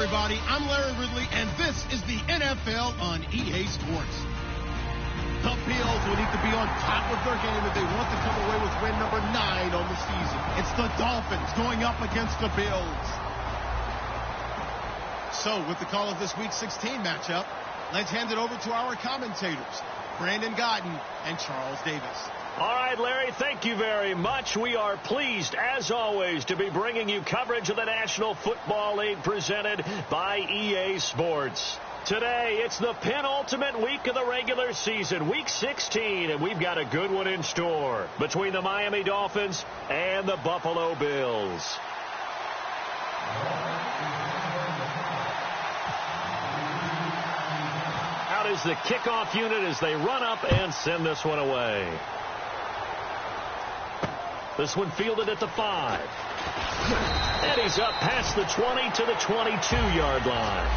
everybody. I'm Larry Ridley, and this is the NFL on EA Sports. The Bills will need to be on top of their game if they want to come away with win number 9 on the season. It's the Dolphins going up against the Bills. So, with the call of this Week 16 matchup, let's hand it over to our commentators, Brandon Godden and Charles Davis. All right, Larry, thank you very much. We are pleased, as always, to be bringing you coverage of the National Football League presented by EA Sports. Today, it's the penultimate week of the regular season, Week 16, and we've got a good one in store between the Miami Dolphins and the Buffalo Bills. Out is the kickoff unit as they run up and send this one away. This one fielded at the 5. And he's up past the 20 to the 22-yard line.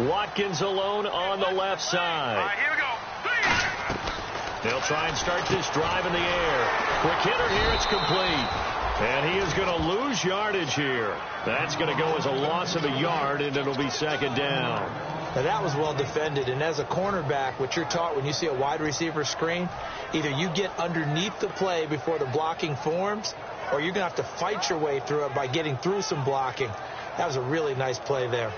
Watkins alone on the left side. All right, here we go. They'll try and start this drive in the air. Quick hitter here, it's complete. And he is going to lose yardage here. That's going to go as a loss of a yard, and it'll be second down. Now, that was well defended, and as a cornerback, what you're taught when you see a wide receiver screen, either you get underneath the play before the blocking forms, or you're going to have to fight your way through it by getting through some blocking. That was a really nice play there.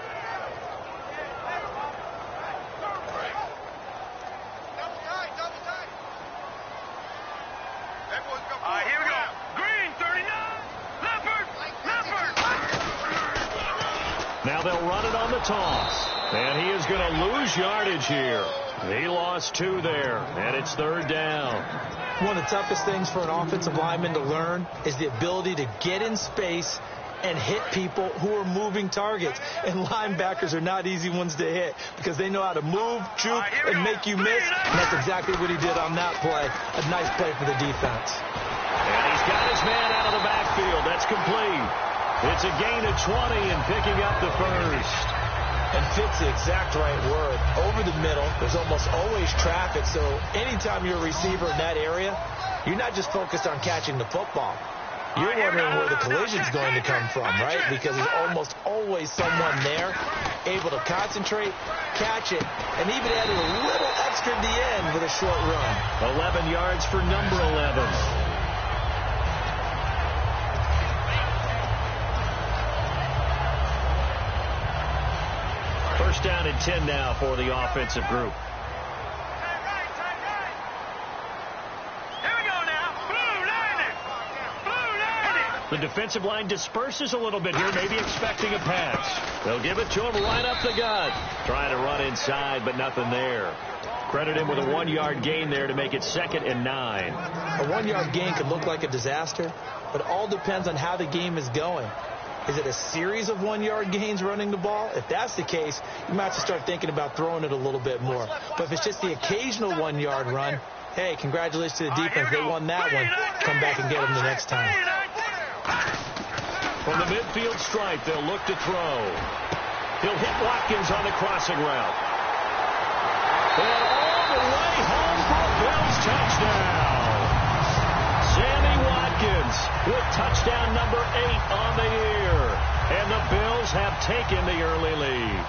Now they'll run it on the toss. And he is going to lose yardage here. He lost 2 there, and it's third down. One of the toughest things for an offensive lineman to learn is the ability to get in space and hit people who are moving targets. And linebackers are not easy ones to hit because they know how to move, juke, and make you miss. And that's exactly what he did on that play. A nice play for the defense. And he's got his man out of the backfield. That's complete. It's a gain of 20 and picking up the first. And fit's the exact right word. Over the middle, there's almost always traffic. So anytime you're a receiver in that area, you're not just focused on catching the football. You're wondering where the collision's going to come from, right? Because there's almost always someone there able to concentrate, catch it, and even added a little extra at the end with a short run. 11 yards for number 11. First down and 10 now for the offensive group. Here we go now. Blue line. The defensive line disperses a little bit here, maybe expecting a pass. They'll give it to him right up the gut. Trying to run inside, but nothing there. Credit him with a 1-yard gain there to make it 2nd and 9. A 1-yard gain could look like a disaster, but it all depends on how the game is going. Is it a series of 1-yard gains running the ball? If that's the case, you might have to start thinking about throwing it a little bit more. But if it's just the occasional 1-yard run, hey, congratulations to the defense. They won that one. Come back and get them the next time. From the midfield stripe, they'll look to throw. He'll hit Watkins on the crossing route. And all the way home for a Bills touchdown. Sammy Watkins with touchdown number 8 on the year. And the Bills have taken the early lead.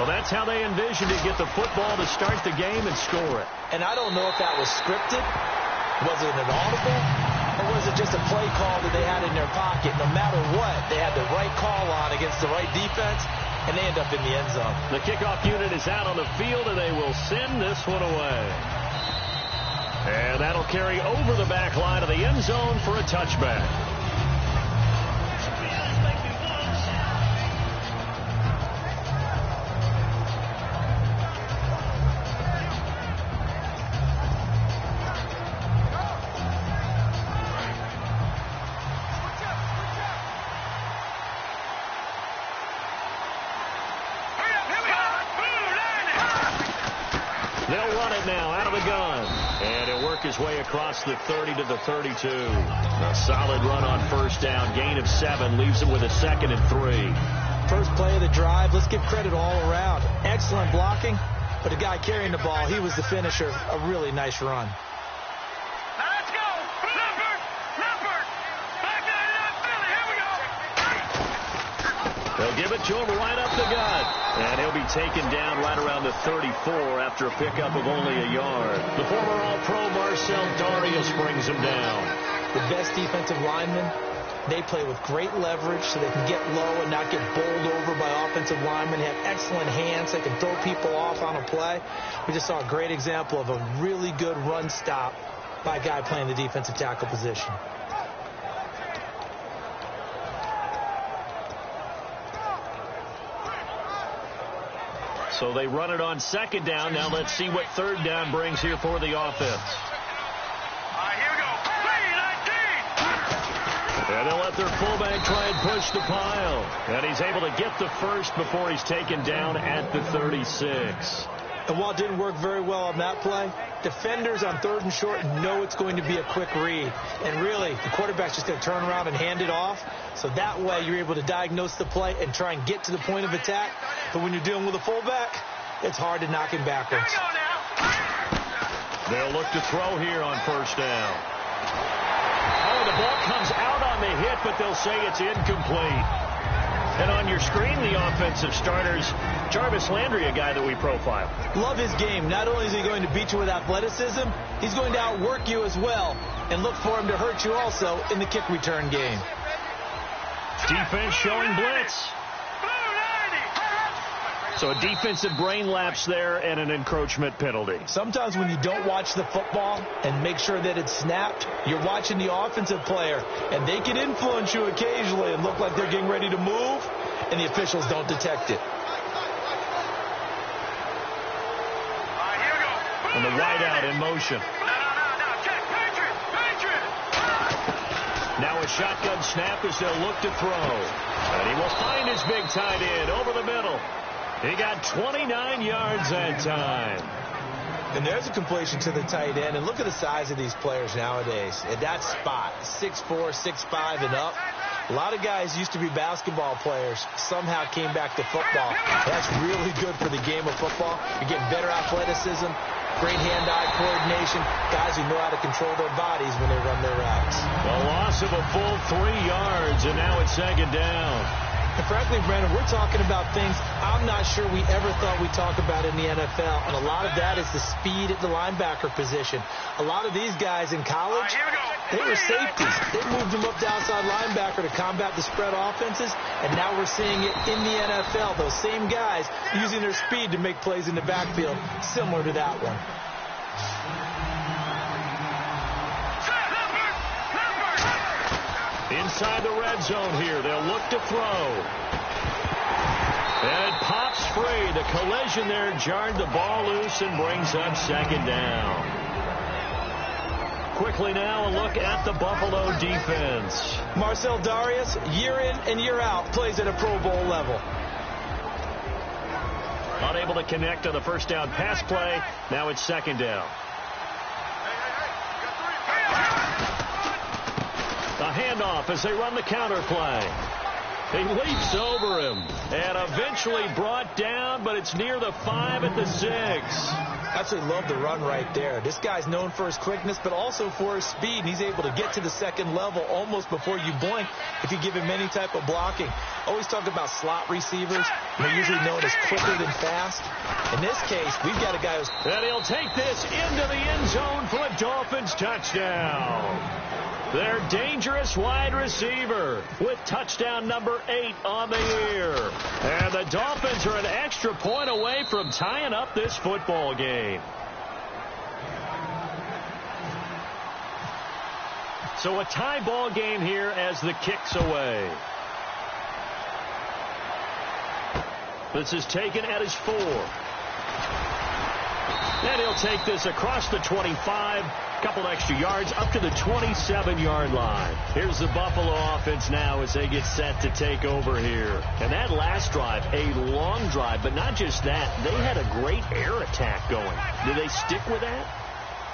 Well, that's how they envisioned it, get the football to start the game and score it. And I don't know if that was scripted. Was it an audible? Or was it just a play call that they had in their pocket? No matter what, they had the right call on against the right defense, and they end up in the end zone. The kickoff unit is out on the field, and they will send this one away. And that'll carry over the back line of the end zone for a touchback. They'll run it now out of the gun. And he'll work his way across the 30 to the 32. A solid run on first down. Gain of 7 leaves him with a 2nd and 3. First play of the drive. Let's give credit all around. Excellent blocking, but the guy carrying the ball, he was the finisher. A really nice run. Now let's go. Leopard. Back to the left Philly. Here we go. They'll give it to him right up the gut. And he'll be taken down right around the 34 after a pickup of only a yard. The former All-Pro Marcel Darius brings him down. The best defensive linemen, they play with great leverage so they can get low and not get bowled over by offensive linemen. They have excellent hands. They can throw people off on a play. We just saw a great example of a really good run stop by a guy playing the defensive tackle position. So they run it on 2nd down. Now let's see what 3rd down brings here for the offense. Here we go. 3-19. And they'll let their fullback try and push the pile. And he's able to get the first before he's taken down at the 36. And while it didn't work very well on that play, defenders on 3rd and short know it's going to be a quick read. And really, the quarterback's just going to turn around and hand it off. So that way, you're able to diagnose the play and try and get to the point of attack. But when you're dealing with a fullback, it's hard to knock him backwards. Here we go now. They'll look to throw here on first down. Oh, the ball comes out on the hit, but they'll say it's incomplete. And on your screen, the offensive starters, Jarvis Landry, a guy that we profile. Love his game. Not only is he going to beat you with athleticism, he's going to outwork you as well. And look for him to hurt you also in the kick return game. Defense showing blitz. So a defensive brain lapse there and an encroachment penalty. Sometimes when you don't watch the football and make sure that it's snapped, you're watching the offensive player, and they can influence you occasionally and look like they're getting ready to move, and the officials don't detect it. And the wideout in motion. Now a shotgun snap as they'll look to throw. And he will find his big tight end over the middle. He got 29 yards that time. And there's a completion to the tight end. And look at the size of these players nowadays. At that spot, 6'4", 6'5", and up. A lot of guys used to be basketball players, somehow came back to football. That's really good for the game of football. You're getting better athleticism, great hand-eye coordination, guys who know how to control their bodies when they run their routes. A loss of a full 3 yards, and now it's 2nd down. And frankly, Brandon, we're talking about things I'm not sure we ever thought we'd talk about in the NFL. And a lot of that is the speed at the linebacker position. A lot of these guys in college, they were safeties. They moved them up to outside linebacker to combat the spread offenses. And now we're seeing it in the NFL. Those same guys using their speed to make plays in the backfield, similar to that one. Inside the red zone here, they'll look to throw. And it pops free. The collision there jarred the ball loose and brings up 2nd down. Quickly now, a look at the Buffalo defense. Marcel Darius, year in and year out, plays at a Pro Bowl level. Unable to connect on the first down pass play. Now it's 2nd down. The handoff as they run the counter play. He leaps over him and eventually brought down, but it's near the 5 at the 6. Absolutely love the run right there. This guy's known for his quickness, but also for his speed. And he's able to get to the 2nd level almost before you blink if you give him any type of blocking. Always talk about slot receivers. They're usually known as quicker than fast. In this case, we've got a guy who's... And he'll take this into the end zone for a Dolphins touchdown. Their dangerous wide receiver with touchdown number 8 on the year. And the Dolphins are an extra point away from tying up this football game. So a tie ball game here as the kick's away. This is taken at his 4. And he'll take this across the 25. Couple extra yards up to the 27-yard line. Here's the Buffalo offense now as they get set to take over here. And that last drive, a long drive, but not just that. They had a great air attack going. Do they stick with that?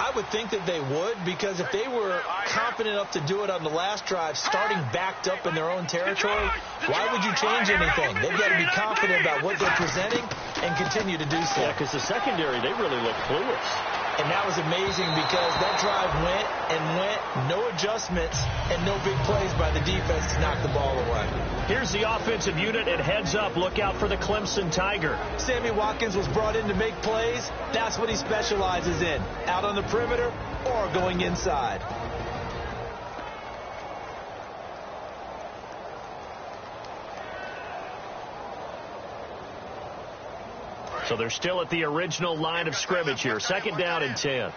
I would think that they would, because if they were confident enough to do it on the last drive, starting backed up in their own territory, why would you change anything? They've got to be confident about what they're presenting and continue to do so. Yeah, because the secondary, they really look clueless. And that was amazing because that drive went and went, no adjustments, and no big plays by the defense to knock the ball away. Here's the offensive unit, and heads up, look out for the Clemson Tiger. Sammy Watkins was brought in to make plays. That's what he specializes in, out on the perimeter or going inside. So they're still at the original line of scrimmage here. Second down and 10.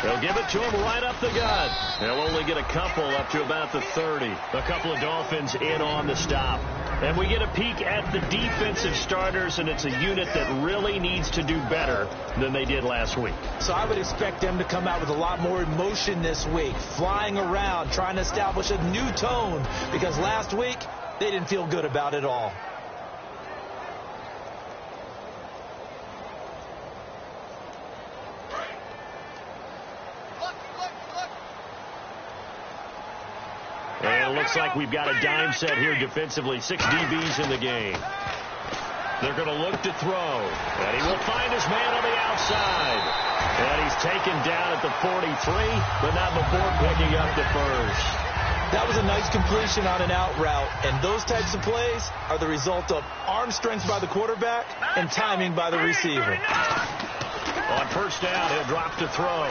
They'll give it to him right up the gut. They'll only get a couple up to about the 30. A couple of Dolphins in on the stop. And we get a peek at the defensive starters, and it's a unit that really needs to do better than they did last week. So I would expect them to come out with a lot more emotion this week, flying around, trying to establish a new tone, because last week they didn't feel good about it all. And it looks like we've got a dime set here defensively. 6 DBs in the game. They're going to look to throw. And he will find his man on the outside. And he's taken down at the 43, but not before picking up the first. That was a nice completion on an out route. And those types of plays are the result of arm strength by the quarterback and timing by the receiver. On first down, he'll drop to throw.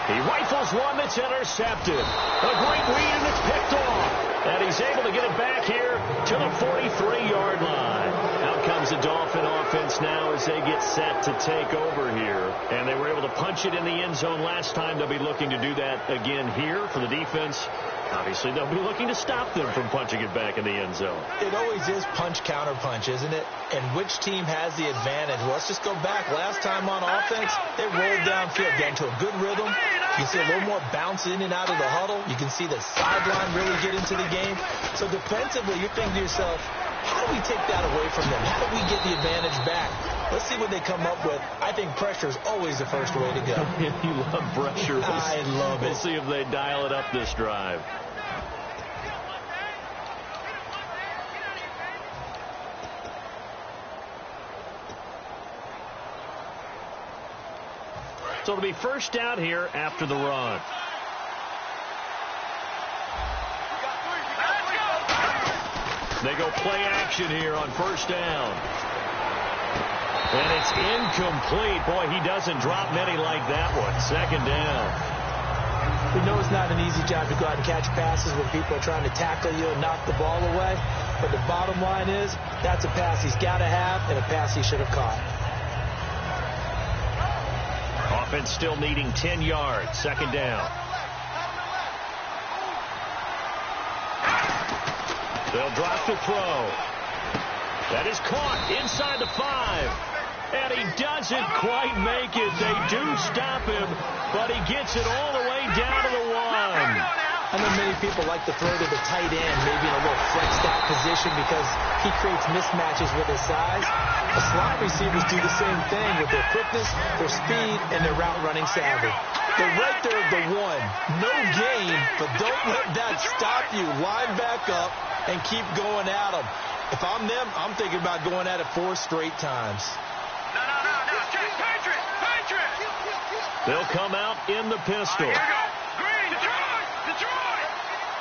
He rifles one that's intercepted. A great read, and it's picked off. And he's able to get it back here to the 43-yard line. Out comes the Dolphin offense now as they get set to take over here. And they were able to punch it in the end zone last time. They'll be looking to do that again here for the defense. Obviously, they'll be looking to stop them from punching it back in the end zone. It always is punch-counter-punch, isn't it? And which team has the advantage? Well, let's just go back. Last time on offense, they rolled downfield, got into a good rhythm. You see a little more bounce in and out of the huddle. You can see the sideline really get into the game. So defensively, you're thinking to yourself, how do we take that away from them? How do we get the advantage back? Let's see what they come up with. I think pressure is always the first way to go. You love pressure. I love it. We'll see if they dial it up this drive. So it'll be first down here after the run. They go play action here on first down. And it's incomplete. Boy, he doesn't drop many like that one. Second down. We know it's not an easy job to go out and catch passes when people are trying to tackle you and knock the ball away. But the bottom line is, that's a pass he's got to have and a pass he should have caught. Offense still needing 10 yards. Second down. They'll drop to throw. That is caught inside the 5. And he doesn't quite make it. They do stop him, but he gets it all the way down to the 1. I know many people like to throw to the tight end, maybe in a little flexed out position because he creates mismatches with his size. The slot receivers do the same thing with their quickness, their speed, and their route running savvy. They're right there at the 1. No gain, but don't let that stop you. Line back up and keep going at them. If I'm them, I'm thinking about going at it 4 straight times. No. Patriot. They'll come out in the pistol. Here we go. Green. Detroit.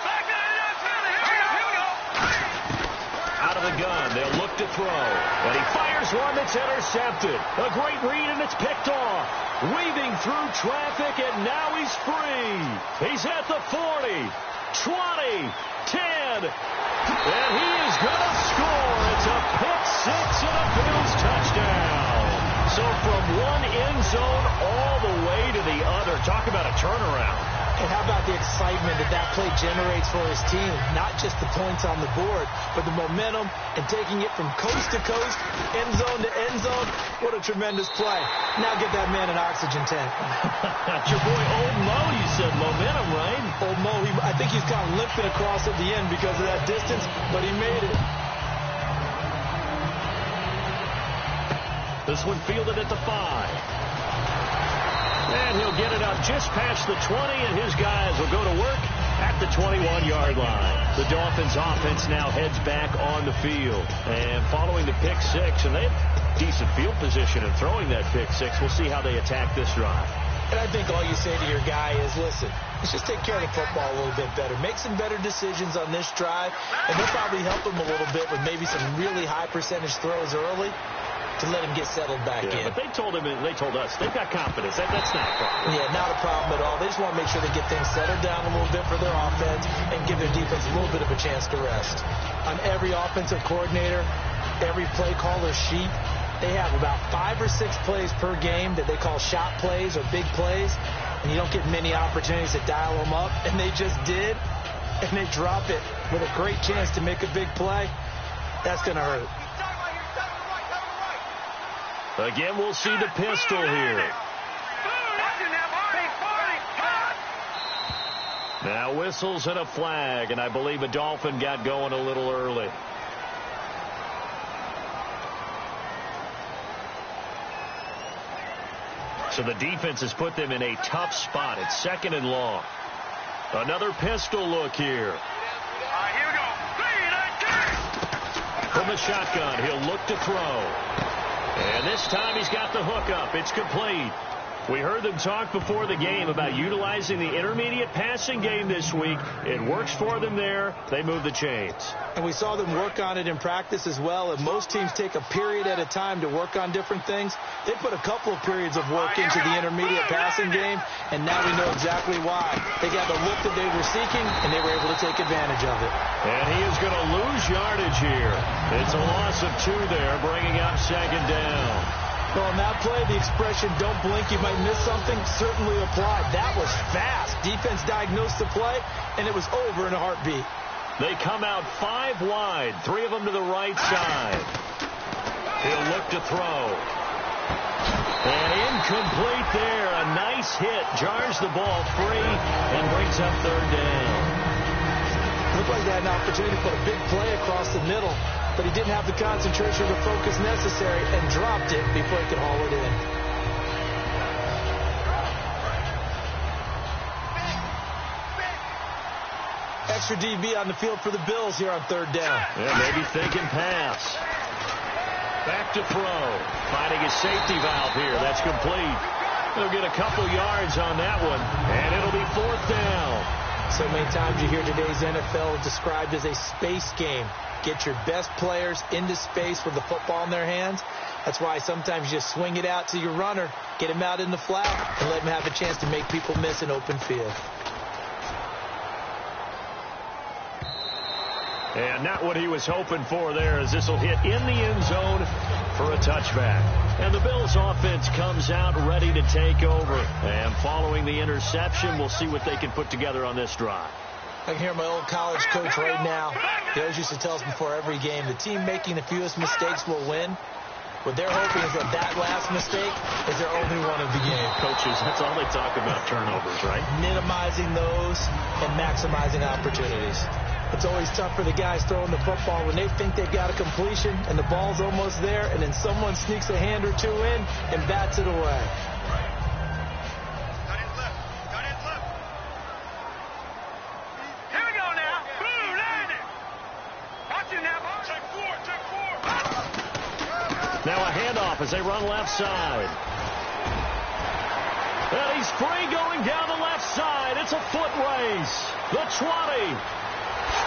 Back to the NFL. Here we go. Out of the gun, they'll look to throw. And he fires one that's intercepted. A great read, and it's picked off. Weaving through traffic, and now he's free. He's at the 40, 20, 10. And he is going to score. It's a pick 6 and a Bills touchdown. So from one end zone all the way to the other. Talk about a turnaround. And how about the excitement that play generates for his team? Not just the points on the board, but the momentum and taking it from coast to coast, end zone to end zone. What a tremendous play. Now get that man an oxygen tank. Your boy Old Mo, you said momentum, right? Old Mo, I think he's kind of limping across at the end because of that distance, but he made it. This one fielded at the 5. And he'll get it up just past the 20, and his guys will go to work at the 21-yard line. The Dolphins offense now heads back on the field. And following the pick 6, and they have decent field position in throwing that pick 6. We'll see how they attack this drive. And I think all you say to your guy is, listen, let's just take care of the football a little bit better. Make some better decisions on this drive, and they'll probably help him a little bit with maybe some really high percentage throws early to let him get settled back in. But they told us they've got confidence. That's not a problem. Yeah, not a problem at all. They just want to make sure they get things settled down a little bit for their offense and give their defense a little bit of a chance to rest. On every offensive coordinator, every play caller sheet, they have about 5 or 6 plays per game that they call shot plays or big plays, and you don't get many opportunities to dial them up, and they just did, and they drop it with a great chance to make a big play. That's going to hurt. Again, we'll see the pistol here. Now whistles and a flag, and I believe a Dolphin got going a little early. So the defense has put them in a tough spot. It's 2nd and long. Another pistol look here. Here we go. From the shotgun, he'll look to throw. And this time he's got the hook up. It's complete. We heard them talk before the game about utilizing the intermediate passing game this week. It works for them there. They move the chains. And we saw them work on it in practice as well. And most teams take a period at a time to work on different things. They put a couple of periods of work into the intermediate passing game, and now we know exactly why. They got the look that they were seeking, and they were able to take advantage of it. And he is going to lose yardage here. It's a loss of 2 there, bringing up 2nd down. Well, on that play, the expression, don't blink, you might miss something, certainly applied. That was fast. Defense diagnosed the play, and it was over in a heartbeat. They come out 5 wide, 3 of them to the right side. He'll look to throw. And incomplete there. A nice hit. Jars the ball free and brings up 3rd down. Looked like they had an opportunity to put a big play across the middle, but he didn't have the concentration or the focus necessary and dropped it before he could haul it in. Extra DB on the field for the Bills here on 3rd down. Yeah, maybe thinking pass. Back to throw. Finding his safety valve here. That's complete. He'll get a couple yards on that one, and it'll be 4th down. So many times you hear today's NFL described as a space game. Get your best players into space with the football in their hands. That's why sometimes you just swing it out to your runner, get him out in the flat, and let him have a chance to make people miss an open field. And not what he was hoping for there, as this will hit in the end zone for a touchback. And the Bills offense comes out ready to take over. And following the interception, we'll see what they can put together on this drive. I can hear my old college coach right now. He always used to tell us before every game, the team making the fewest mistakes will win. What they're hoping is that last mistake is their only one of the game. Coaches, that's all they talk about, turnovers, right? Minimizing those and maximizing opportunities. It's always tough for the guys throwing the football when they think they've got a completion and the ball's almost there, and then someone sneaks a hand or 2 in and bats it away. Here we go now. Boom, landed. Watch it now, boys. Check 4. Now a handoff as they run left side. And he's free going down the left side. It's a foot race. The 20.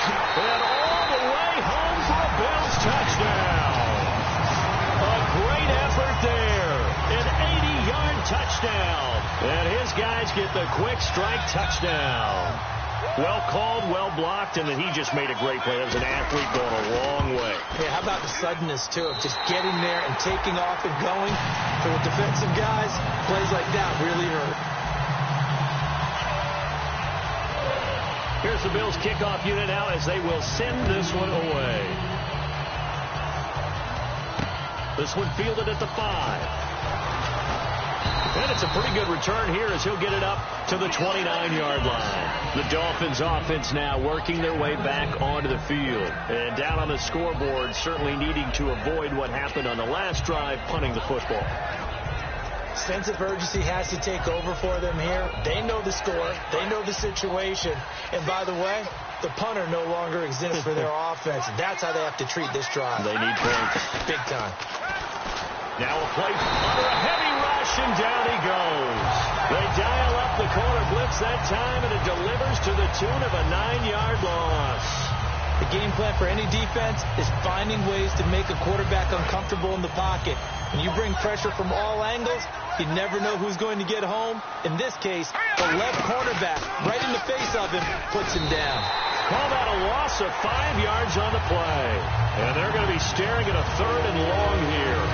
And all the way home for a Bills touchdown. A great effort there. An 80-yard touchdown. And his guys get the quick strike touchdown. Well called, well blocked, and then he just made a great play. That was an athlete going a long way. Yeah, how about the suddenness, too, of just getting there and taking off and going? For the defensive guys, plays like that really hurt. Here's the Bills kickoff unit now as they will send this one away. This one fielded at the 5. And it's a pretty good return here as he'll get it up to the 29-yard line. The Dolphins offense now working their way back onto the field. And down on the scoreboard, certainly needing to avoid what happened on the last drive, punting the football. Sense of urgency has to take over for them here. They know the score. They know the situation. And by the way, the punter no longer exists for their offense. That's how they have to treat this drive. They need points. Big time. Now a play under a heavy rush, and down he goes. They dial up the corner blitz that time, and it delivers to the tune of a 9-yard loss. The game plan for any defense is finding ways to make a quarterback uncomfortable in the pocket. When you bring pressure from all angles, you never know who's going to get home. In this case, the left cornerback, right in the face of him, puts him down. Call that a loss of 5 yards on the play. And they're going to be staring at a 3rd and long here.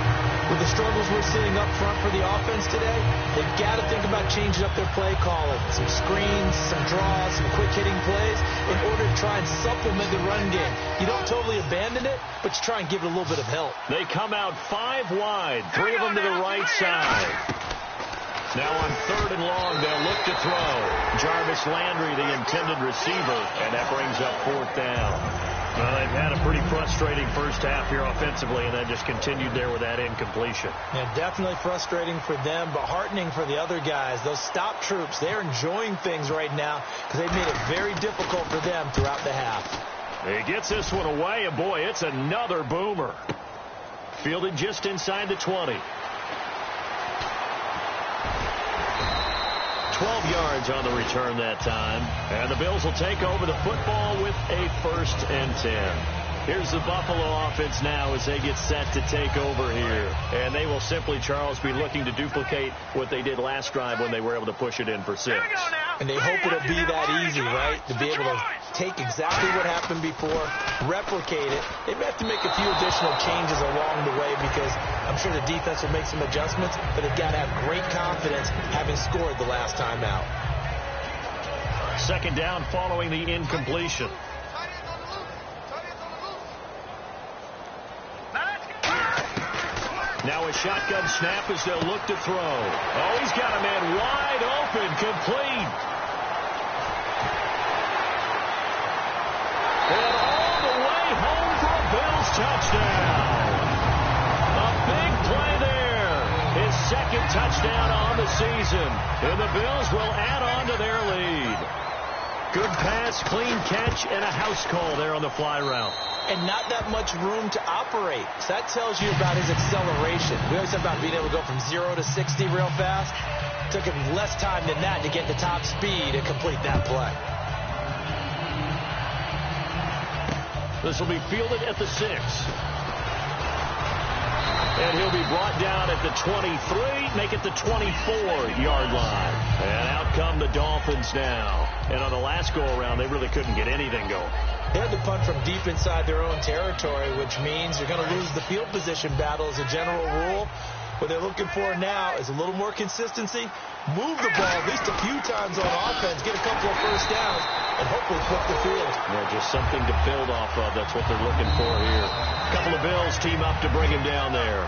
With the struggles we're seeing up front for the offense today, they've got to think about changing up their play calling. Some screens, some draws, some quick-hitting plays in order to try and supplement the run game. You don't totally abandon it, but you try and give it a little bit of help. They come out 5 wide, 3 of them to the right side. Now on 3rd and long, they'll look to throw. Jarvis Landry, the intended receiver, and that brings up 4th down. Well, they've had a pretty frustrating first half here offensively, and then just continued there with that incompletion. Yeah, definitely frustrating for them, but heartening for the other guys. Those stop troops, they're enjoying things right now because they've made it very difficult for them throughout the half. He gets this one away, and boy, it's another boomer. Fielded just inside the 20. 12 yards on the return that time. And the Bills will take over the football with a 1st and 10. Here's the Buffalo offense now as they get set to take over here. And they will simply, Charles, be looking to duplicate what they did last drive when they were able to push it in for 6. And they hope it'll be that easy, right? To be able to take exactly what happened before, replicate it. They may have to make a few additional changes along the way because I'm sure the defense will make some adjustments, but they've got to have great confidence having scored the last time out. 2nd down following the incompletion. Now a shotgun snap as they'll look to throw. Oh, he's got a man wide open, complete. And all the way home for a Bills touchdown. A big play there. His 2nd touchdown on the season. And the Bills will add on to their lead. Good pass, clean catch, and a house call there on the fly route. And not that much room to operate. So that tells you about his acceleration. We always talk about being able to go from 0 to 60 real fast. It took him less time than that to get to top speed and complete that play. This will be fielded at the 6. And he'll be brought down at the 23, make it the 24-yard line. And out come the Dolphins now. And on the last go-around, they really couldn't get anything going. They had to punt from deep inside their own territory, which means you're going to lose the field position battle as a general rule. What they're looking for now is a little more consistency, move the ball at least a few times on offense, get a couple of first downs, and hopefully flip the field. Yeah, just something to build off of. That's what they're looking for here. A couple of Bills team up to bring him down there.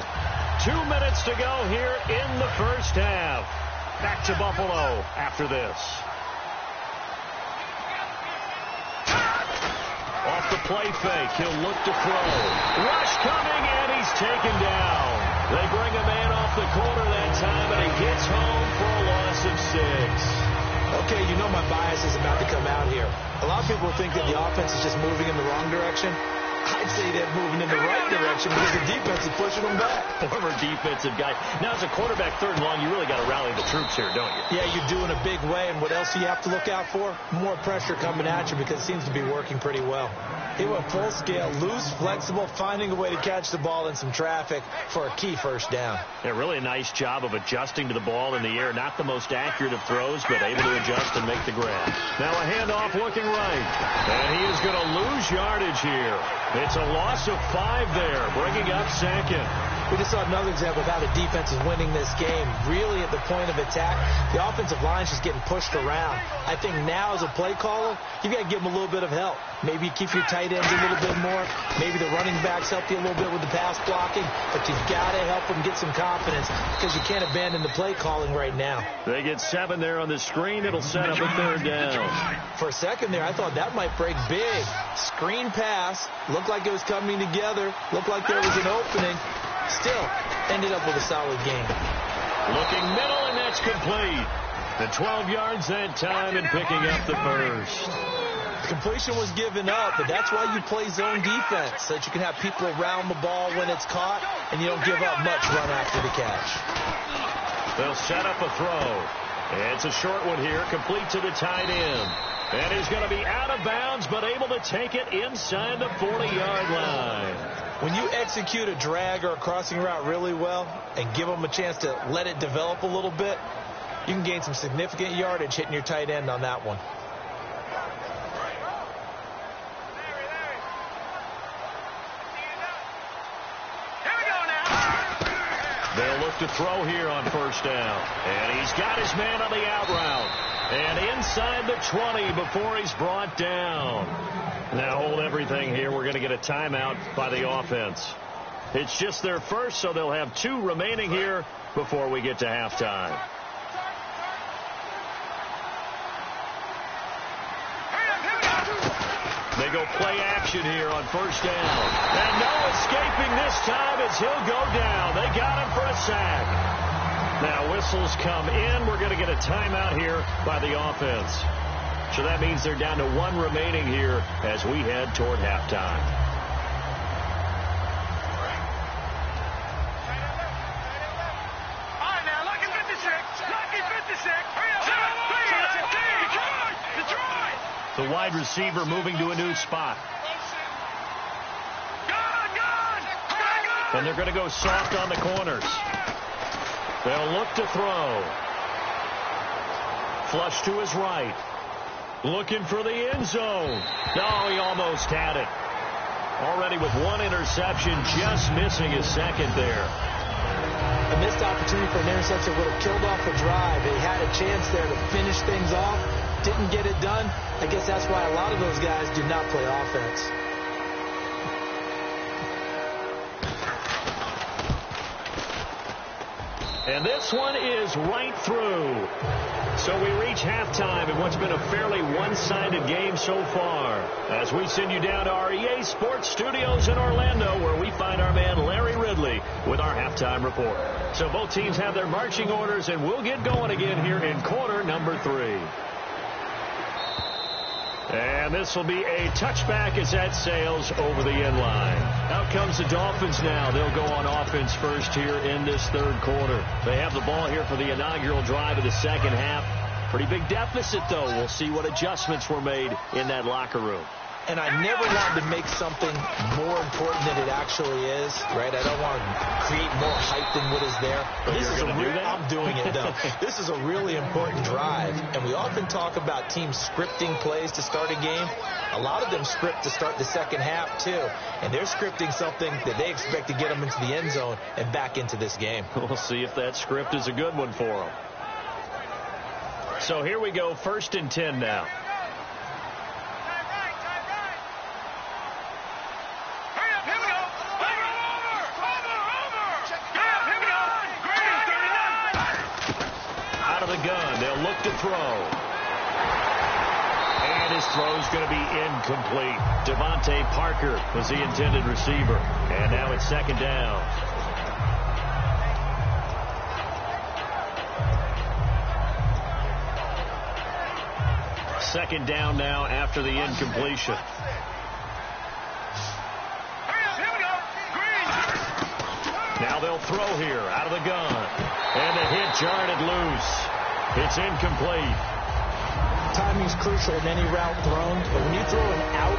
2 minutes to go here in the first half. Back to Buffalo after this. Off the play fake, he'll look to throw. Rush coming, and he's taken down. They bring a man off the corner that time, and he gets home for a loss of 6. Okay, you know my bias is about to come out here. A lot of people think that the offense is just moving in the wrong direction. I'd say they're moving in the right direction because the defense is pushing them back. Former defensive guy. Now, as a quarterback, 3rd and long, you really got to rally the troops here, don't you? Yeah, you do in a big way. And what else do you have to look out for? More pressure coming at you because it seems to be working pretty well. He went full scale, loose, flexible, finding a way to catch the ball in some traffic for a key first down. Yeah, really a nice job of adjusting to the ball in the air. Not the most accurate of throws, but able to adjust and make the grab. Now a handoff looking right. And he is going to lose yardage here. It's a loss of 5 there, bringing up 2nd. We just saw another example of how the defense is winning this game. Really at the point of attack, the offensive line's just getting pushed around. I think now as a play caller, you've got to give them a little bit of help. Maybe you keep your tight ends a little bit more. Maybe the running backs help you a little bit with the pass blocking. But you've got to help them get some confidence because you can't abandon the play calling right now. They get 7 there on the screen. It'll set up a 3rd down. For a second there, I thought that might break big. Screen pass. Looked like it was coming together. Looked like there was an opening. Still ended up with a solid game. Looking middle, and that's complete. The 12 yards that time and picking up the first. Completion was given up, but that's why you play zone defense, so that you can have people around the ball when it's caught, and you don't give up much run after the catch. They'll set up a throw. It's a short one here, complete to the tight end. And he's going to be out of bounds, but able to take it inside the 40-yard line. When you execute a drag or a crossing route really well and give them a chance to let it develop a little bit, you can gain some significant yardage hitting your tight end on that one. They'll look to throw here on 1st down. And he's got his man on the out route. And inside the 20 before he's brought down. Now hold everything here. We're going to get a timeout by the offense. It's just their first, so they'll have 2 remaining here before we get to halftime. They go play action here on 1st down. And no escaping this time as he'll go down. They got him for a sack. Now whistles come in. We're going to get a timeout here by the offense. So that means they're down to 1 remaining here as we head toward halftime. All right, now, lucky 56. Lucky 56. Detroit. The wide receiver moving to a new spot. And they're going to go soft on the corners. They'll look to throw. Flush to his right. Looking for the end zone. No, he almost had it. Already with 1 interception, just missing his 2nd there. A missed opportunity for an interception would have killed off a drive. He had a chance there to finish things off. Didn't get it done. I guess that's why a lot of those guys do not play offense. And this one is right through. So we reach halftime in what's been a fairly one-sided game so far. As we send you down to our EA Sports Studios in Orlando, where we find our man Larry Ridley with our halftime report. So both teams have their marching orders, and we'll get going again here in quarter number 3. And this will be a touchback as that sails over the end line. Out comes the Dolphins now. They'll go on offense first here in this 3rd quarter. They have the ball here for the inaugural drive of the 2nd half. Pretty big deficit, though. We'll see what adjustments were made in that locker room. And I never wanted to make something more important than it actually is, right? I don't want to create more hype than what is there. But this is I'm doing it, though. This is a really important drive, and we often talk about teams scripting plays to start a game. A lot of them script to start the 2nd half, too, and they're scripting something that they expect to get them into the end zone and back into this game. We'll see if that script is a good one for them. So here we go, 1st and 10 now. Gun. They'll look to throw. And his throw is going to be incomplete. Devontae Parker was the intended receiver. And now it's 2nd down. Second down now after the incompletion. Now they'll throw here out of the gun. And the hit jarred it loose. It's incomplete. Timing is crucial in any route thrown, but when you throw an out,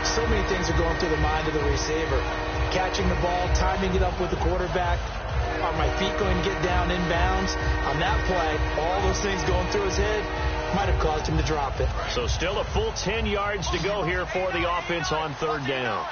so many things are going through the mind of the receiver. Catching the ball, timing it up with the quarterback. Are my feet going to get down in bounds? On that play, all those things going through his head might have caused him to drop it. So still a full 10 yards to go here for the offense on 3rd down.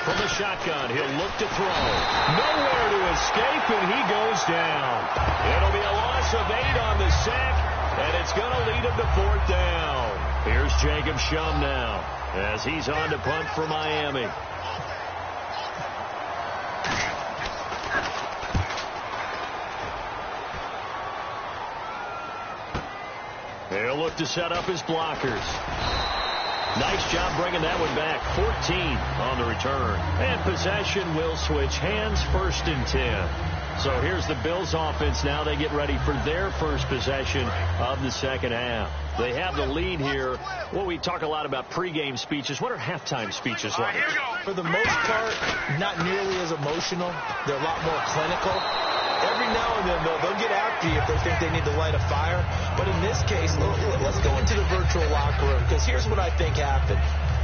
From the shotgun, he'll look to throw. Nowhere to escape, and he goes down. It'll be a loss of 8 on the sack, and it's going to lead him to 4th down. Here's Jacob Shum now as he's on to punt for Miami. He'll look to set up his blockers. Nice job bringing that one back. 14 on the return. And possession will switch hands, 1st and 10. So here's the Bills offense now. They get ready for their first possession of the second half. They have the lead here. Well, we talk a lot about pregame speeches. What are halftime speeches like? For the most part, not nearly as emotional. They're a lot more clinical. Every now and then, they'll get after you if they think they need to light a fire. But in this case, let's go into the virtual locker room, because here's what I think happened.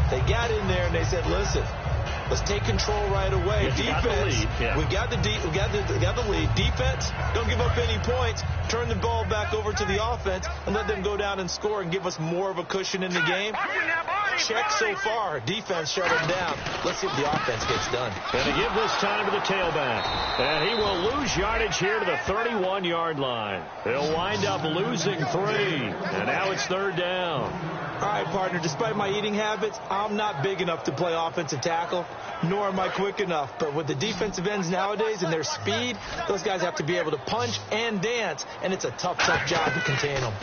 They got in there and they said, listen, let's take control right away. Defense, we've got the lead. Defense, don't give up any points. Turn the ball back over to the offense and let them go down and score and give us more of a cushion in the game. Check so far. Defense shut them down. Let's see if the offense gets done. And to give this time to the tailback. And he will lose yardage here to the 31-yard line. He'll wind up losing 3. And now it's 3rd down. All right, partner, despite my eating habits, I'm not big enough to play offensive tackle, nor am I quick enough. But with the defensive ends nowadays and their speed, those guys have to be able to punch and dance, and it's a tough job to contain them.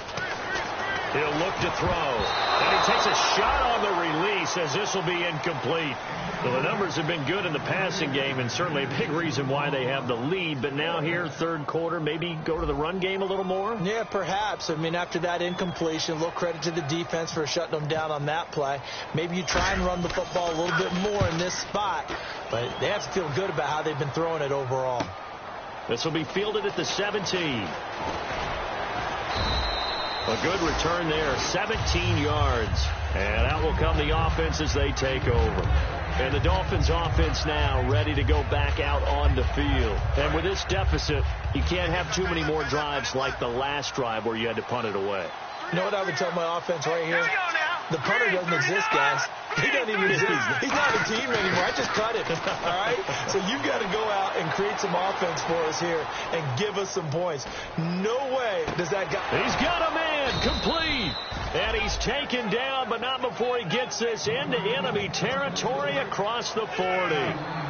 He'll look to throw. And he takes a shot on the release as this will be incomplete. Well, the numbers have been good in the passing game and certainly a big reason why they have the lead. But now here, 3rd quarter, maybe go to the run game a little more? Yeah, perhaps. I mean, after that incompletion, a little credit to the defense for shutting them down on that play. Maybe you try and run the football a little bit more in this spot. But they have to feel good about how they've been throwing it overall. This will be fielded at the 17. A good return there, 17 yards. And out will come the offense as they take over. And the Dolphins offense now ready to go back out on the field. And with this deficit, you can't have too many more drives like the last drive where you had to punt it away. You know what I would tell my offense right here? The punter doesn't exist, guys. He doesn't even exist. He's not a team anymore. I just cut him. All right? So you've got to go out and create some offense for us here and give us some points. No way does that guy. He's got a man complete. And he's taken down, but not before he gets this into enemy territory across the 40.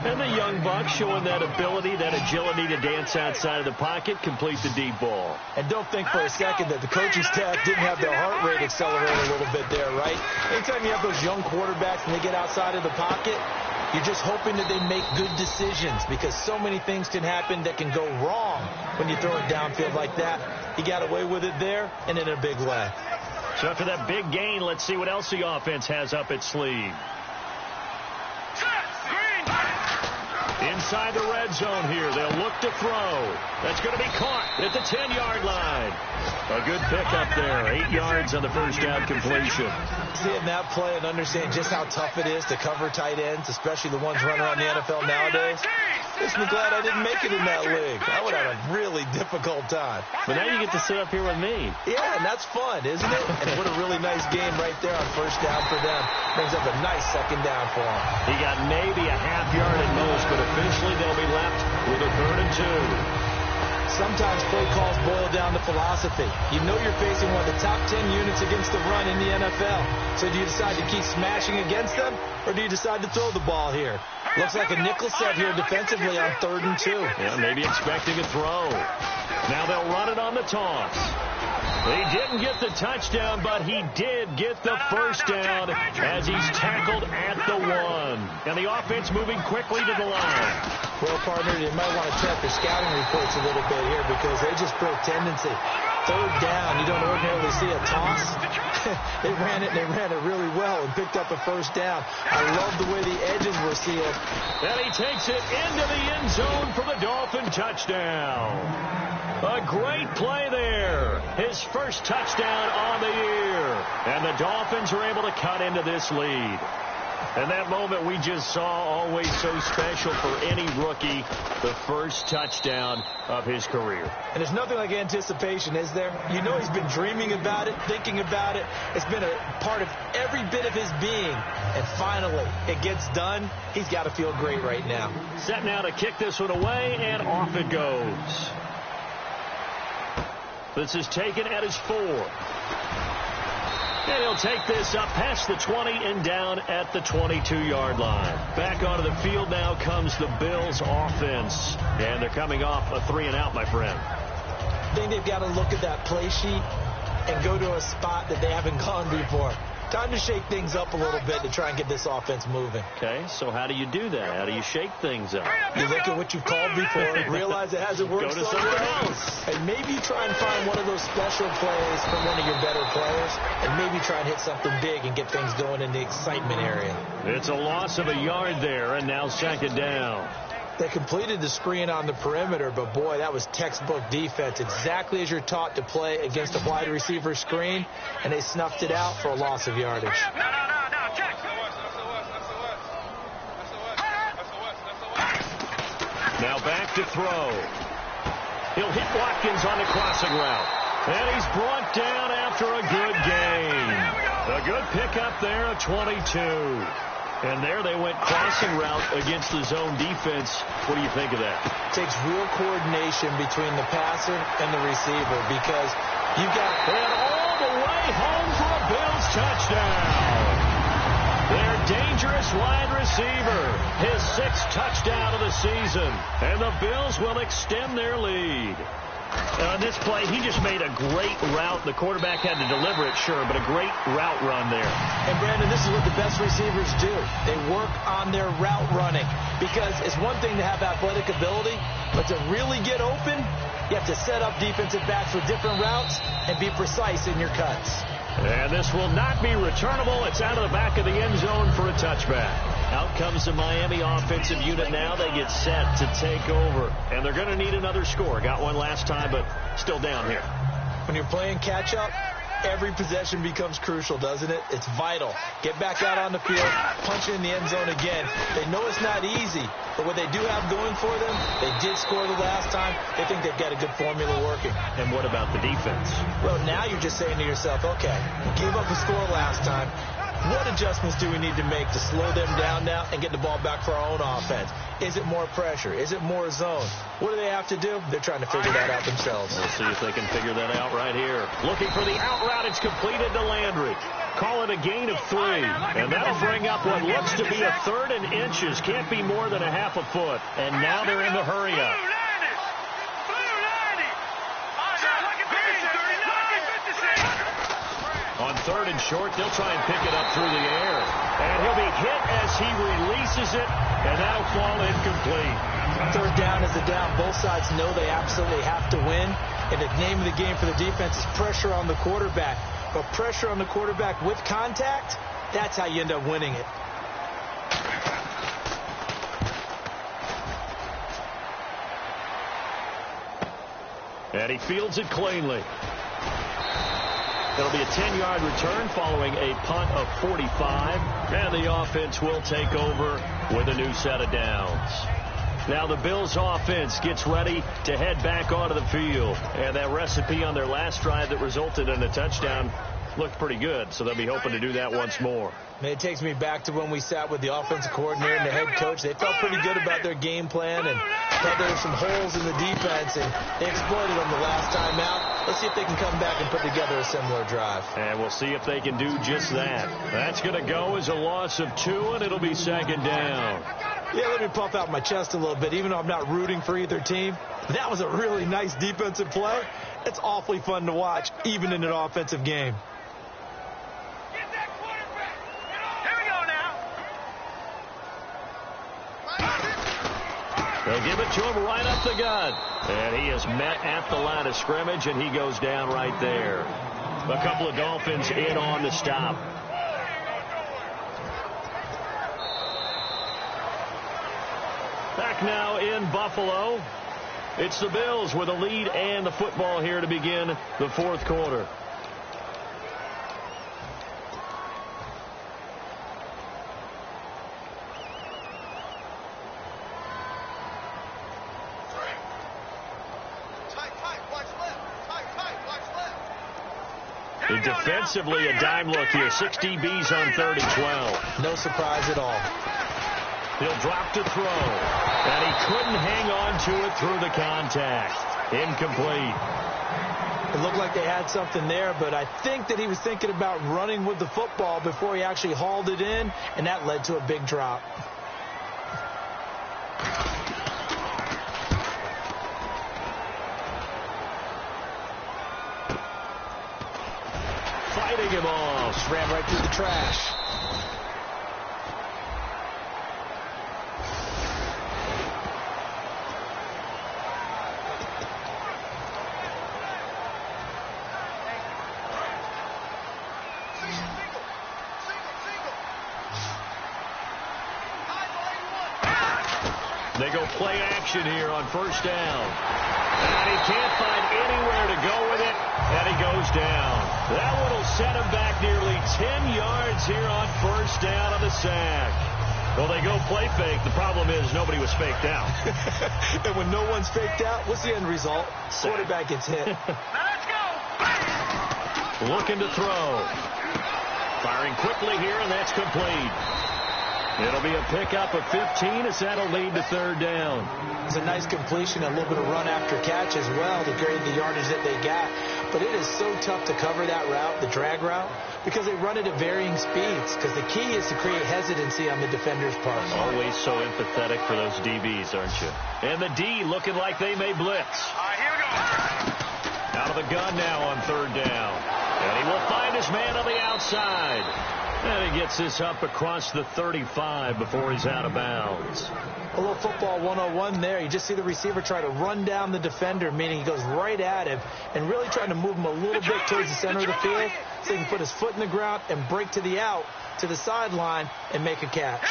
And the young buck showing that ability, that agility to dance outside of the pocket, complete the deep ball. And don't think for a second that the coaching staff didn't have their heart rate accelerated a little bit there, right? Anytime you have those young quarterbacks and they get outside of the pocket, you're just hoping that they make good decisions, because so many things can happen that can go wrong when you throw it downfield like that. He got away with it there and in a big way. So after that big gain, let's see what else the offense has up its sleeve. Inside the red zone here, they'll look to throw. That's going to be caught at the 10-yard line. A good pickup there, 8 yards on the first down completion. Seeing that play and understand just how tough it is to cover tight ends, especially the ones running around the NFL nowadays, makes me glad I didn't make it in that league. I would have a really difficult time. But now you get to sit up here with me. Yeah, and that's fun, isn't it? And what a really nice game right there on first down for them. Brings up a nice second down for him. He got maybe a half yard at most, but officially they'll be left with a 3rd and 2. Sometimes play calls boil down to philosophy. You know you're facing one of the top 10 units against the run in the NFL. So do you decide to keep smashing against them, or do you decide to throw the ball here? Looks like a nickel set here defensively on 3rd and 2. Yeah, maybe expecting a throw. Now they'll run it on the toss. He didn't get the touchdown, but he did get the first down as he's tackled at the 1. And the offense moving quickly to the line. Well, partner, you might want to check their scouting reports a little bit here, because they just broke tendency. 3rd down, you don't ordinarily see a toss. They ran it really well and picked up a first down. I love the way the edges were sealed. And he takes it into the end zone for the Dolphin touchdown. A great play there. His first touchdown on the year. And the Dolphins are able to cut into this lead. And that moment we just saw, always so special for any rookie, the first touchdown of his career. And there's nothing like anticipation, is there? You know he's been dreaming about it, thinking about it. It's been a part of every bit of his being. And finally, it gets done. He's got to feel great right now. Set now to kick this one away, and off it goes. This is taken at his 4. And he'll take this up past the 20 and down at the 22-yard line. Back onto the field now comes the Bills offense. And they're coming off a 3-and-out, my friend. I think they've got to look at that play sheet and go to a spot that they haven't gone before. Time to shake things up a little bit to try and get this offense moving. Okay, so how do you do that? How do you shake things up? You look at what you've called before, realize it hasn't worked somewhere else. And maybe you try and find one of those special plays from one of your better players, and maybe try and hit something big and get things going in the excitement area. It's a loss of a yard there, and now second down. They completed the screen on the perimeter, but boy, that was textbook defense, exactly as you're taught to play against a wide receiver screen, and they snuffed it out for a loss of yardage. No, check. Now back to throw. He'll hit Watkins on the crossing route. And he's brought down after a good gain. A good pickup there, a 22. And there they went crossing route against the zone defense. What do you think of that? It takes real coordination between the passer and the receiver, because you've got... And all the way home for a Bills touchdown. Their dangerous wide receiver, his 6th touchdown of the season. And the Bills will extend their lead. On this play, he just made a great route. The quarterback had to deliver it, sure, but a great route run there. And, Brandon, this is what the best receivers do. They work on their route running, because it's one thing to have athletic ability, but to really get open, you have to set up defensive backs with different routes and be precise in your cuts. And this will not be returnable. It's out of the back of the end zone for a touchback. Out comes the Miami offensive unit now. They get set to take over. And they're going to need another score. Got one last time, but still down here. When you're playing catch-up, every possession becomes crucial, doesn't it? It's vital. Get back out on the field, punch it in the end zone again. They know it's not easy, but what they do have going for them, they did score the last time. They think they've got a good formula working. And what about the defense? Well, now you're just saying to yourself, okay, we gave up a score last time. What adjustments do we need to make to slow them down now and get the ball back for our own offense? Is it more pressure? Is it more zone? What do they have to do? They're trying to figure that out themselves. We'll see if they can figure that out right here. Looking for the out route. It's completed to Landry. Call it a gain of 3. And that'll bring up what looks to be a 3rd and inches. Can't be more than a half a foot. And now they're in the hurry up. On 3rd and short, they'll try and pick it up through the air. And he'll be hit as he releases it, and that'll fall incomplete. 3rd down is the down. Both sides know they absolutely have to win. And the name of the game for the defense is pressure on the quarterback. But pressure on the quarterback with contact, that's how you end up winning it. And he fields it cleanly. It'll be a 10-yard return following a punt of 45. And the offense will take over with a new set of downs. Now the Bills offense gets ready to head back onto the field. And that recipe on their last drive that resulted in a touchdown looked pretty good, so they'll be hoping to do that once more. It takes me back to when we sat with the offensive coordinator and the head coach. They felt pretty good about their game plan and thought there were some holes in the defense, and they exploited them the last time out. Let's see if they can come back and put together a similar drive. And we'll see if they can do just that. That's going to go as a loss of 2, and it'll be second down. Yeah, let me puff out my chest a little bit, even though I'm not rooting for either team. That was a really nice defensive play. It's awfully fun to watch, even in an offensive game. They'll give it to him right up the gut. And he is met at the line of scrimmage, and he goes down right there. A couple of Dolphins in on the stop. Back now in Buffalo. It's the Bills with a lead and the football here to begin the 4th quarter. Defensively, a dime look here. 6 DBs on 3rd and 12. No surprise at all. He'll drop to throw. And he couldn't hang on to it through the contact. Incomplete. It looked like they had something there, but I think that he was thinking about running with the football before he actually hauled it in, and that led to a big drop. Fighting him off. Just ran right through the trash. They go play action here on 1st down. And he can't find anywhere to go with it, and he goes down. That one will set him back nearly 10 yards here on 1st down on the sack. Well, they go play fake. The problem is nobody was faked out. And when no one's faked out, what's the end result? Quarterback gets hit. Let's go. Looking to throw. Firing quickly here, and that's complete. It'll be a pickup of 15 as that'll lead to 3rd down. It's a nice completion, a little bit of run after catch as well to carry the yardage that they got. But it is so tough to cover that route, the drag route, because they run it at varying speeds. Because the key is to create hesitancy on the defender's part. Always so empathetic for those DBs, aren't you? And the D looking like they may blitz. All right, here we go. Out of the gun now on 3rd down. And he will find his man on the outside. And he gets this up across the 35 before he's out of bounds. A little football 101 there. You just see the receiver try to run down the defender, meaning he goes right at him and really trying to move him a little bit towards the center of the field so he can put his foot in the ground and break to the out, to the sideline, and make a catch.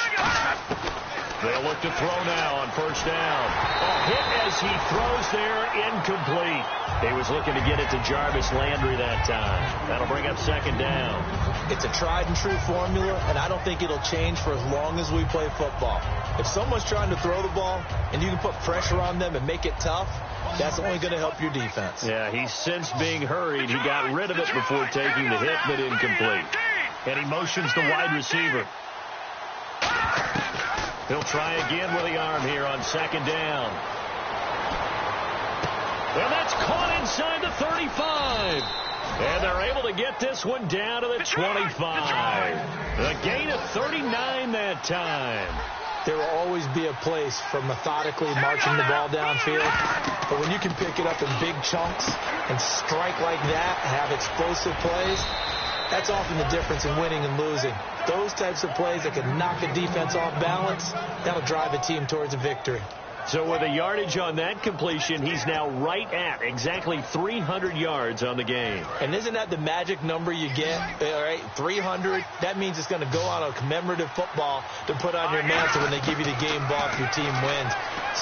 They'll look to throw now on 1st down. A hit as he throws there, incomplete. He was looking to get it to Jarvis Landry that time. That'll bring up 2nd down. It's a tried and true formula, and I don't think it'll change for as long as we play football. If someone's trying to throw the ball and you can put pressure on them and make it tough, that's only going to help your defense. Yeah, he's since being hurried. He got rid of it before taking the hit, but incomplete. And he motions the wide receiver. He'll try again with the arm here on 2nd down. And that's caught inside the 35. And they're able to get this one down to the 25. A gain of 39 that time. There will always be a place for methodically marching the ball downfield. But when you can pick it up in big chunks and strike like that and have explosive plays, that's often the difference in winning and losing. Those types of plays that can knock a defense off balance, that'll drive a team towards a victory. So with a yardage on that completion, he's now right at exactly 300 yards on the game. And isn't that the magic number you get? All right, 300. That means it's going to go on a commemorative football to put on your mantle when they give you the game ball if your team wins.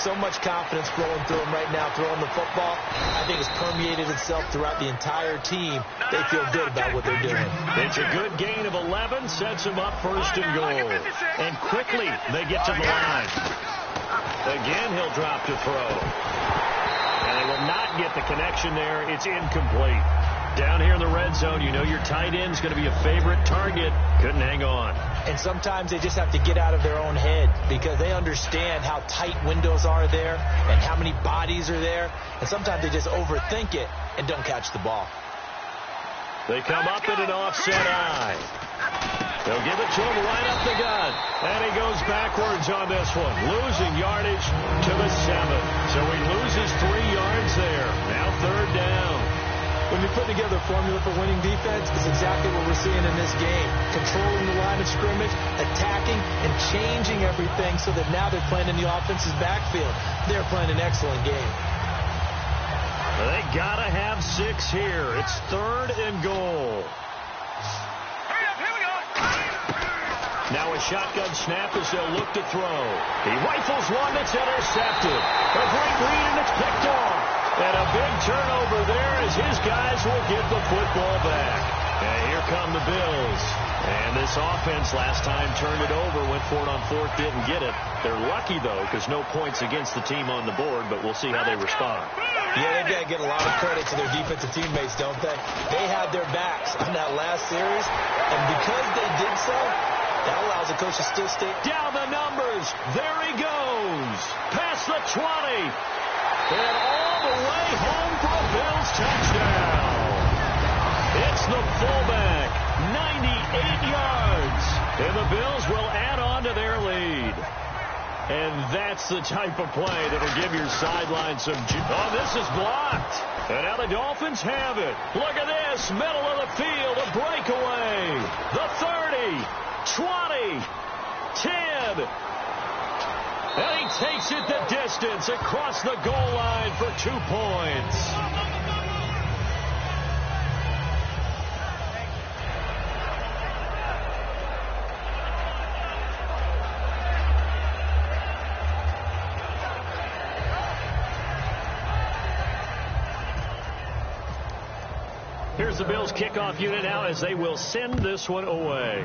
So much confidence flowing through them right now, throwing the football. I think it's permeated itself throughout the entire team. They feel good about what they're doing. It's a good gain of 11, sets them up 1st and goal. And quickly, they get to the line. Again, he'll drop to throw. And they will not get the connection there. It's incomplete. Down here in the red zone, you know your tight end's going to be a favorite target. Couldn't hang on. And sometimes they just have to get out of their own head because they understand how tight windows are there and how many bodies are there. And sometimes they just overthink it and don't catch the ball. They come up in an offset eye. They'll give it to him right up the gut. And he goes backwards on this one. Losing yardage to the 7. So he loses 3 yards there. Now 3rd down. When you put together a formula for winning defense, it's exactly what we're seeing in this game. Controlling the line of scrimmage, attacking, and changing everything so that now they're playing in the offense's backfield. They're playing an excellent game. They got to have 6 here. It's 3rd and goal. Now a shotgun snap as they'll look to throw. He rifles one that's intercepted. A great read and it's picked off. And a big turnover there as his guys will get the football back. And here come the Bills. And this offense last time turned it over, went for it on 4th, didn't get it. They're lucky, though, because no points against the team on the board, but we'll see how they respond. Yeah, they've got to get a lot of credit to their defensive teammates, don't they? They had their backs on that last series, and because they did so, that allows the coach to still stay. Down the numbers. There he goes. Past the 20. And all the way home for a Bills touchdown. It's the fullback. 98 yards. And the Bills will add on to their lead. And that's the type of play that will give your sideline some... Oh, this is blocked. And now the Dolphins have it. Look at this. Middle of the field. A breakaway. The 30. 20. 10. And he takes it the distance across the goal line for 2 points. Here's the Bills kickoff unit now as they will send this one away.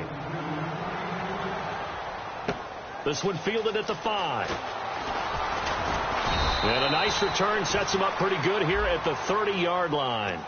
This one fielded at the 5. And a nice return sets him up pretty good here at the 30-yard line.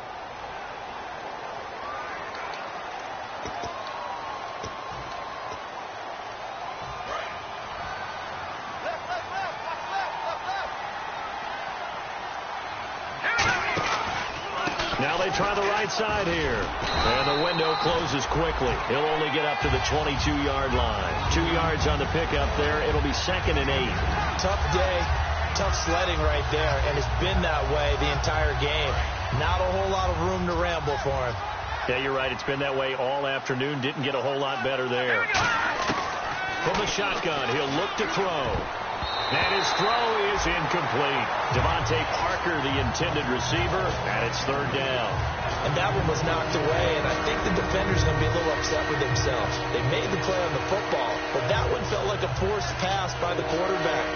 Now they try the right side here. And the window closes quickly. He'll only get up to the 22-yard line. 2 yards on the pickup there. It'll be 2nd and 8. Tough day, tough sledding right there, and it's been that way the entire game. Not a whole lot of room to ramble for him. Yeah, you're right. It's been that way all afternoon. Didn't get a whole lot better there. From the shotgun, he'll look to throw. And his throw is incomplete. Devontae Parker, the intended receiver, and it's 3rd down. And that one was knocked away, and I think the defender's going to be a little upset with themselves. They made the play on the football, but that one felt like a forced pass by the quarterback.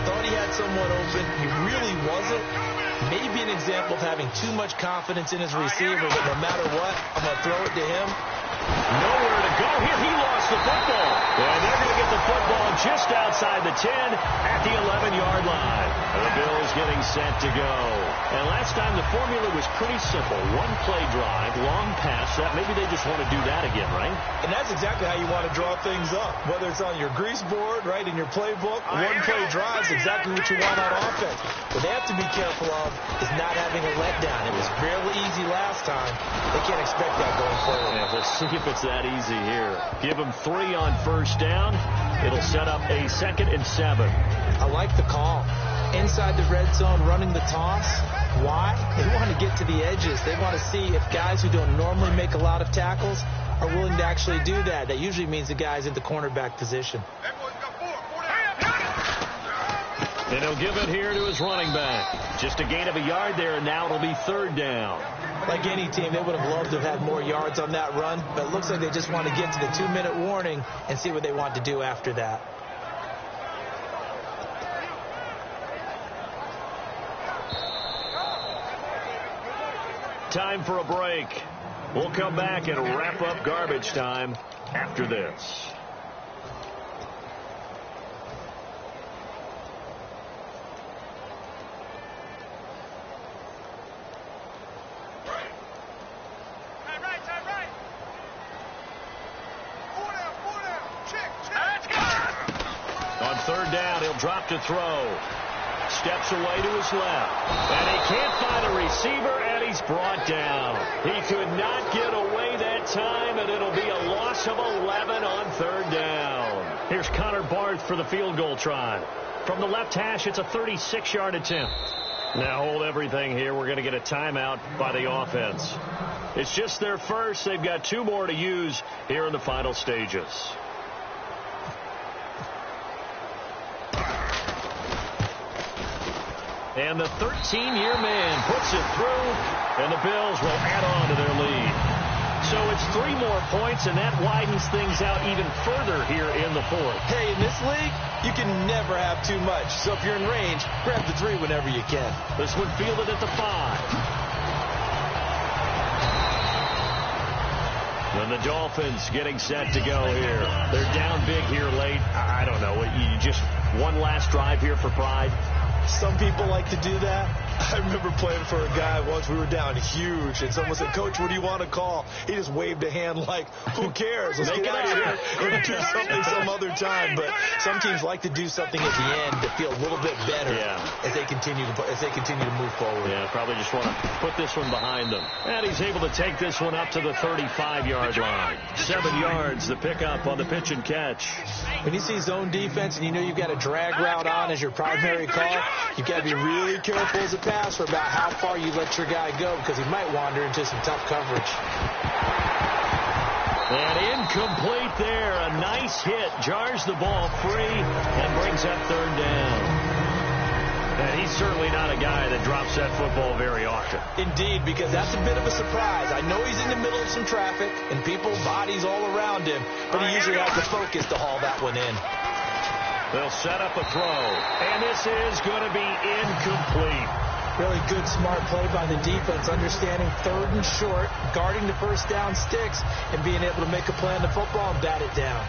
Thought he had someone open. He really wasn't. Maybe an example of having too much confidence in his receiver, but no matter what, I'm going to throw it to him. Nowhere to go here. He lost the football. And they're going to get the football just outside the 10 at the 11-yard line. And the Bills getting set to go. And last time the formula was pretty simple. 1-play drive, long pass. That maybe they just want to do that again, right? And that's exactly how you want to draw things up. Whether it's on your grease board, right, in your playbook, 1-play drive is exactly what you want on offense. What they have to be careful of is not having a letdown. It was fairly easy last time. They can't expect that going forward. Yeah, let's see if it's that easy here. Give them 3 on 1st down. It'll set up a 2nd and 7. I like the call. Inside the red zone, running the toss. Why? They want to get to the edges. They want to see if guys who don't normally make a lot of tackles are willing to actually do that. That usually means the guy's in the cornerback position. And he'll give it here to his running back. Just a gain of a yard there, and now it'll be 3rd down. Like any team, they would have loved to have had more yards on that run, but it looks like they just want to get to the 2-minute warning and see what they want to do after that. Time for a break. We'll come back and wrap up garbage time after this. On 3rd down, he'll drop to throw. Steps away to his left. And he can't find a receiver, and he's brought down. He could not get away that time, and it'll be a loss of 11 on 3rd down. Here's Connor Barth for the field goal try. From the left hash, it's a 36-yard attempt. Now hold everything here. We're going to get a timeout by the offense. It's just their first. They've got 2 more to use here in the final stages. And the 13-year man puts it through, and the Bills will add on to their lead. So it's 3 more points, and that widens things out even further here in the 4th. Hey, in this league, you can never have too much. So if you're in range, grab the 3 whenever you can. This one fielded at the 5. And the Dolphins getting set to go here. They're down big here late. I don't know. You just one last drive here for pride. Some people like to do that. I remember playing for a guy once. We were down huge, and someone said, "Coach, what do you want to call?" He just waved a hand like, "Who cares? Let's get out of here and do something some other time." But some teams like to do something at the end to feel a little bit better as they continue to move forward. Yeah, probably just want to put this one behind them. And he's able to take this one up to the 35-yard line. 7 yards, the pickup on the pitch and catch. When you see zone defense and you know you've got a drag route on as your primary call, you've got to be really careful as a passer about how far you let your guy go, because he might wander into some tough coverage. And incomplete there. A nice hit. Jars the ball free and brings up 3rd down. And he's certainly not a guy that drops that football very often. Indeed, because that's a bit of a surprise. I know he's in the middle of some traffic and people's bodies all around him, but he usually has the focus to haul that one in. They'll set up a throw, and this is going to be incomplete. Really good, smart play by the defense, understanding 3rd and short, guarding the first down sticks, and being able to make a play on the football and bat it down.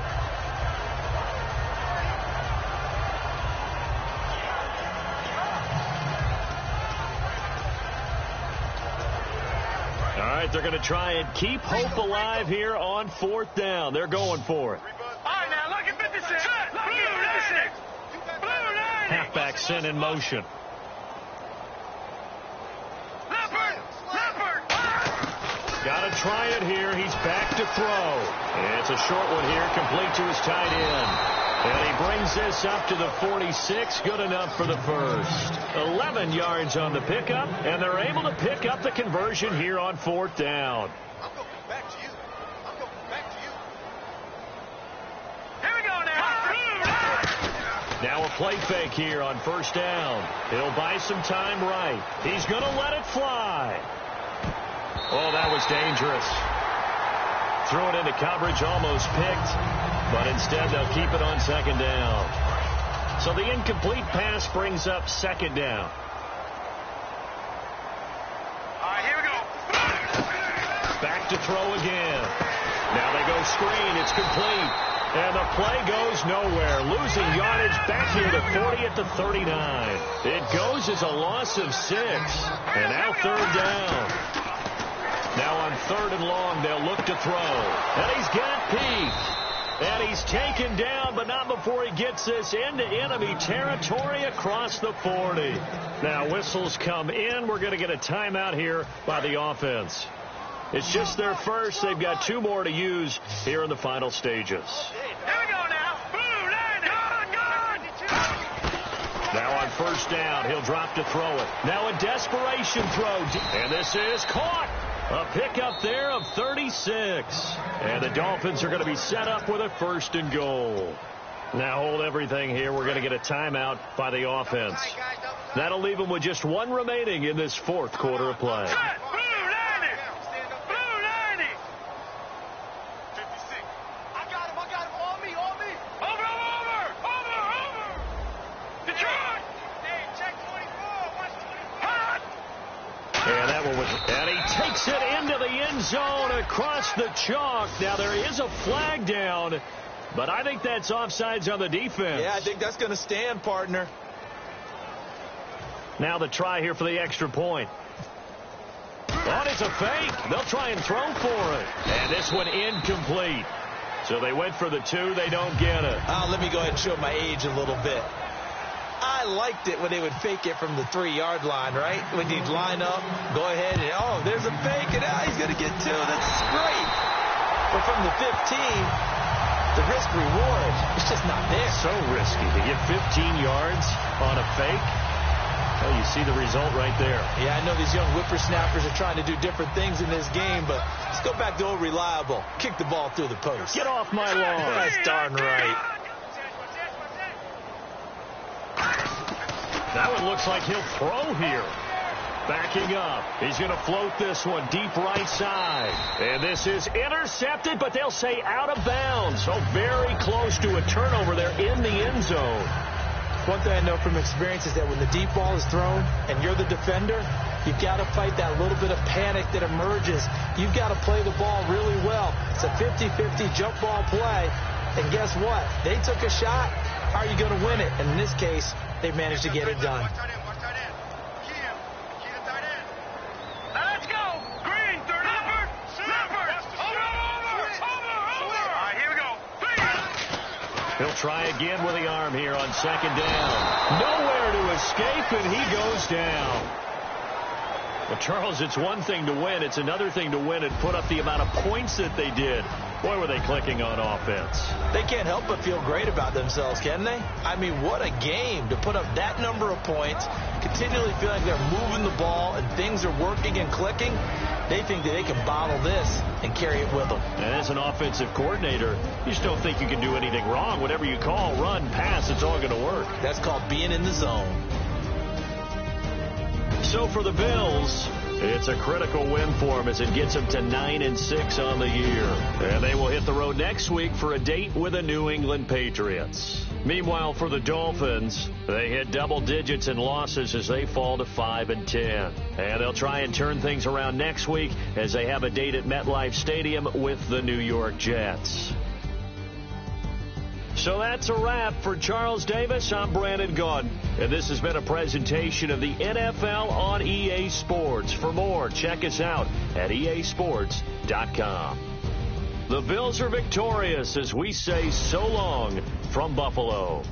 All right, they're going to try and keep hope alive here on 4th down. They're going for it. All right, now, look at 56. Blue 96. Blue 90. Halfback sent in motion. Got to try it here. He's back to throw. And it's a short one here, complete to his tight end. And he brings this up to the 46, good enough for the first. 11 yards on the pickup, and they're able to pick up the conversion here on 4th down. I'm going back to you. I'm going back to you. Here we go now. Now a play fake here on 1st down. He'll buy some time right. He's going to let it fly. Oh, that was dangerous. Threw it into coverage, almost picked, but instead they'll keep it on 2nd down. So the incomplete pass brings up 2nd down. All right, here we go. Back to throw again. Now they go screen. It's complete. And the play goes nowhere. Losing yardage back here to 40 at the 39. It goes as a loss of 6. And now 3rd down. Now on 3rd and long, they'll look to throw. And he's got Pete. And he's taken down, but not before he gets this into enemy territory across the 40. Now whistles come in. We're going to get a timeout here by the offense. It's just their first. They've got 2 more to use here in the final stages. Here we go now. Blue 90. Now on 1st down, he'll drop to throw it. Now a desperation throw. And this is caught. A pickup there of 36. And the Dolphins are going to be set up with a 1st and goal. Now hold everything here. We're going to get a timeout by the offense. That'll leave them with just 1 remaining in this 4th quarter of play. And he takes it into the end zone across the chalk. Now there is a flag down, but I think that's offsides on the defense. Yeah, I think that's going to stand, partner. Now the try here for the extra point. Oh, it's a fake. They'll try and throw for it. And this one incomplete. So they went for the 2. They don't get it. Let me go ahead and show my age a little bit. I liked it when they would fake it from the 3-yard line, right? When you'd line up, go ahead, and, oh, there's a fake, and he's going to get 2. That's great. But from the 15, the risk-reward, it's just not there. So risky to get 15 yards on a fake. Well, you see the result right there. Yeah, I know these young whippersnappers are trying to do different things in this game, but let's go back to old reliable. Kick the ball through the post. Get off my lawn. That's darn right. That one looks like he'll throw here. Backing up. He's going to float this one deep right side. And this is intercepted, but they'll say out of bounds. So very close to a turnover there in the end zone. One thing I know from experience is that when the deep ball is thrown and you're the defender, you've got to fight that little bit of panic that emerges. You've got to play the ball really well. It's a 50-50 jump ball play. And guess what? They took a shot. How are you going to win it? And in this case, they've managed to get it done. try again with the arm here on second down. Nowhere to escape, and he goes down. Well, Charles, it's one thing to win. It's another thing to win and put up the amount of points that they did. Boy, were they clicking on offense. They can't help but feel great about themselves, can they? I mean, what a game to put up that number of points, continually feel like they're moving the ball and things are working and clicking. They think that they can bottle this and carry it with them. And as an offensive coordinator, you just don't think you can do anything wrong. Whatever you call, run, pass, it's all going to work. That's called being in the zone. So for the Bills, it's a critical win for them as it gets them to 9-6 on the year. And they will hit the road next week for a date with the New England Patriots. Meanwhile, for the Dolphins, they hit double digits in losses as they fall to 5-10. And they'll try and turn things around next week as they have a date at MetLife Stadium with the New York Jets. So that's a wrap for Charles Davis. I'm Brandon Gaudin, and this has been a presentation of the NFL on EA Sports. For more, check us out at easports.com. The Bills are victorious as we say so long from Buffalo.